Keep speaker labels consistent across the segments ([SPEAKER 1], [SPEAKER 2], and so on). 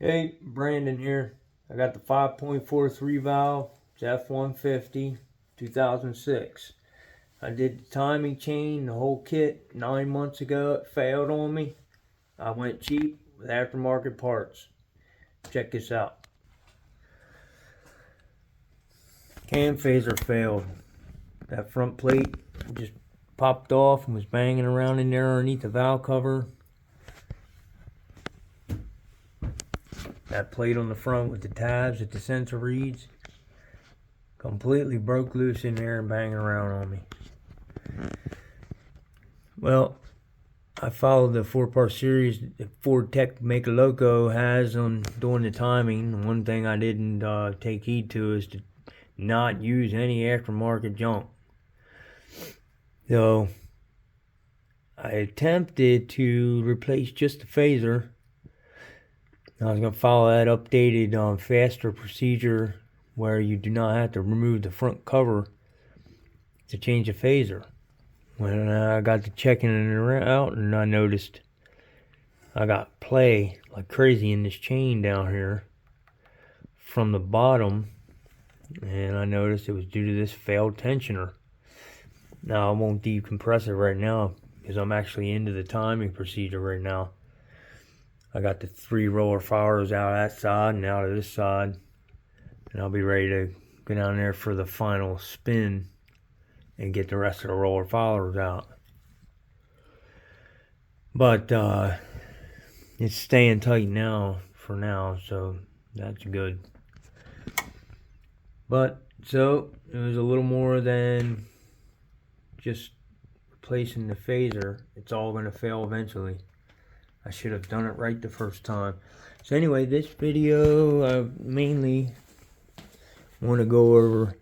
[SPEAKER 1] Hey, Brandon here. I got the 5.43 valve. It's F-150, 2006. I did the timing chain, the whole kit 9 months ago. It failed on me. I went cheap with aftermarket parts. Check this out. Cam phaser failed. That front plate just popped off and was banging around in there underneath the valve cover. That plate on the front with the tabs that the sensor reads completely broke loose in there and banging around on me. Well, I followed the 4-part series that Ford Tech Make a Loco has on doing the timing. One thing I didn't take heed to is to not use any aftermarket junk. So I attempted to replace just the phaser. I was going to follow that updated faster procedure where you do not have to remove the front cover to change the phaser. When I got to checking it out, and I noticed I got play like crazy in this chain down here from the bottom, and I noticed it was due to this failed tensioner. Now I won't decompress it right now because I'm actually into the timing procedure right now. I got the 3 roller followers out of that side and out of this side, and I'll be ready to go down there for the final spin and get the rest of the roller followers out. But it's staying tight now for now, so that's good. But so it was a little more than just replacing the phaser. It's all going to fail eventually. I should have done it right the first time. So anyway, this video I mainly want to go over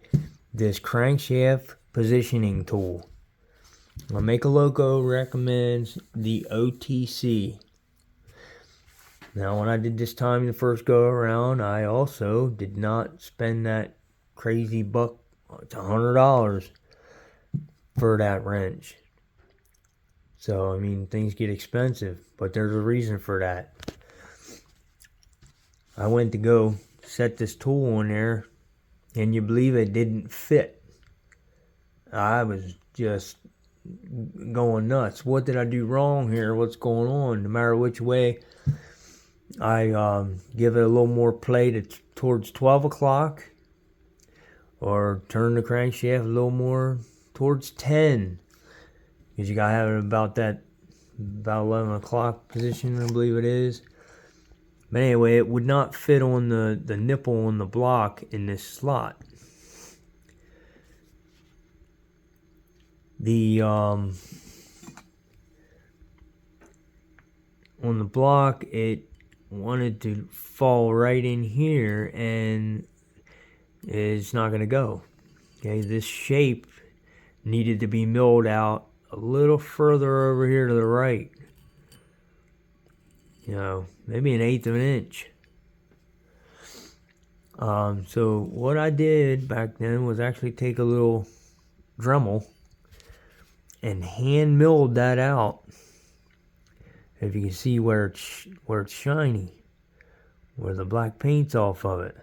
[SPEAKER 1] this crankshaft positioning tool. Make a Loco recommends the OTC. Now when I did this time the first go around, I also did not spend that crazy buck. It's $100 for that wrench. So I mean, things get expensive, but there's a reason for that. I went to go set this tool on there, and you believe it didn't fit. I was just going nuts. What did I do wrong here? What's going on? No matter which way I give it a little more play towards 12 o'clock, or turn the crankshaft a little more towards 10, because you gotta have it about 11 o'clock position, I believe it is. But anyway, it would not fit on the nipple on the block in this slot. The on the block, it wanted to fall right in here, and it's not going to go. Okay, this shape needed to be milled out a little further over here to the right. You know, maybe 1/8 of an inch. So what I did back then was actually take a little Dremel and hand milled that out. If you can see where it's shiny, where the black paint's off of it.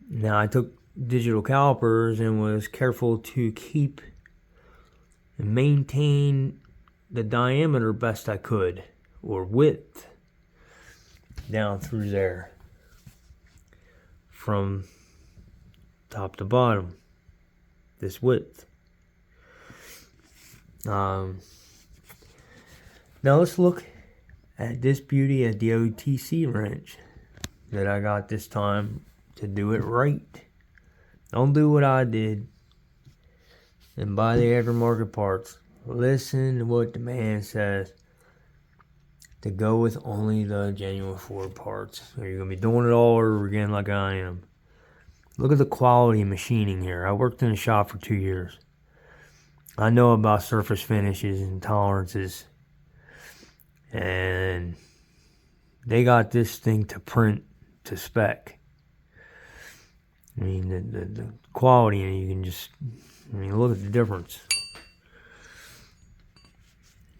[SPEAKER 1] Now I took digital calipers and was careful to keep and maintain the diameter best I could, or width, down through there from top to bottom, this width. Now let's look at this beauty at the OTC wrench that I got this time to do it right. Don't do what I did and buy the aftermarket parts. Listen to what the man says, to go with only the genuine Ford parts, or you're going to be doing it all over again like I am. Look at the quality of machining here. I worked in a shop for 2 years. I know about surface finishes and tolerances, and they got this thing to print to spec. I mean, the quality, and you can just, I mean, look at the difference.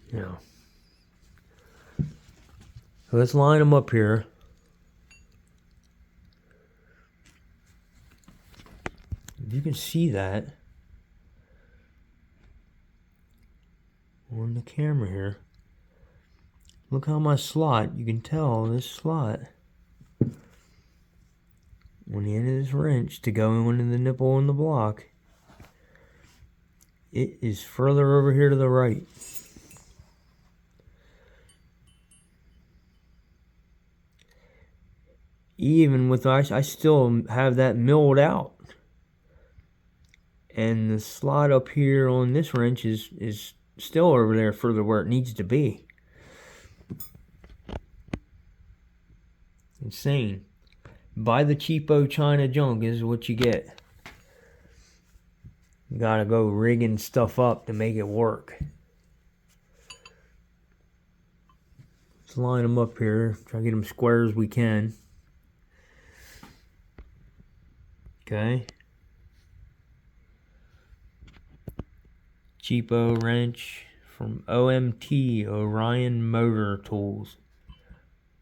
[SPEAKER 1] You know. So let's line them up here. If you can see that on the camera here, look how my slot, you can tell this slot on the end of this wrench to go into the nipple on the block, it is further over here to the right. Even with I still have that milled out. And the slot up here on this wrench is still over there further where it needs to be. Insane. Buy the cheapo China junk is what you get. You gotta go rigging stuff up to make it work. Let's line them up here. Try to get them square as we can. Okay. Cheapo wrench from OMT, Orion Motor Tools.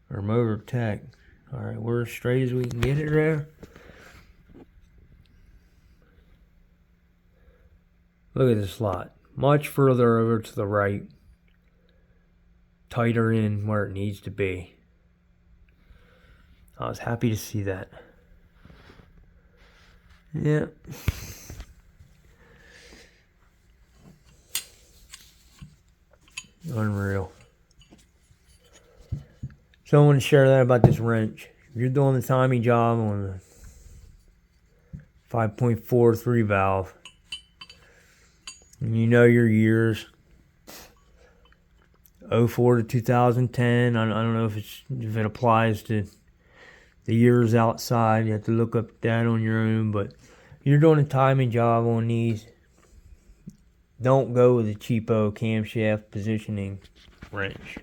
[SPEAKER 1] Or Motor Tech. Alright, we're as straight as we can get it there. Look at the slot. Much further over to the right. Tighter in where it needs to be. I was happy to see that. Yeah. Unreal. So I want to share that about this wrench. If you're doing the timing job on the 5.43 valve, and you know your years, 04 to 2010, I don't know if it applies to the years outside. You have to look up that on your own, but if you're doing a timing job on these, don't go with a cheapo camshaft positioning wrench.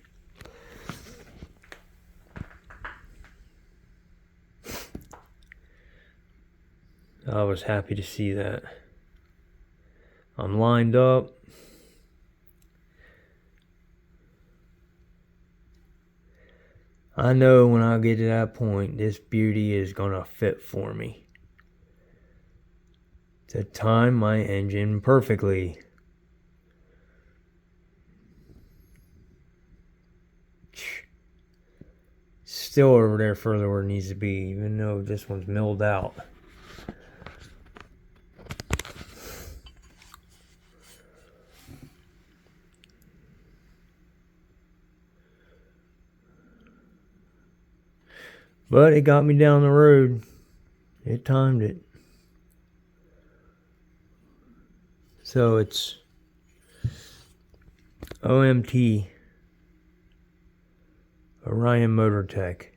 [SPEAKER 1] I was happy to see that. I'm lined up. I know when I get to that point, this beauty is gonna fit for me to time my engine perfectly. Still over there further where it needs to be, even though this one's milled out. But it got me down the road. It timed it. So it's OMT, Orion Motor Tech.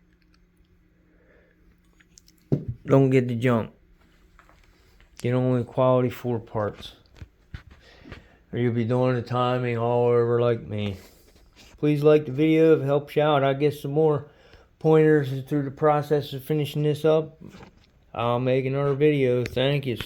[SPEAKER 1] Don't get the junk. Get only quality 4 parts. Or you'll be doing the timing all over like me. Please like the video if it helps you out. I get some more pointers through the process of finishing this up. I'll make another video. Thank you.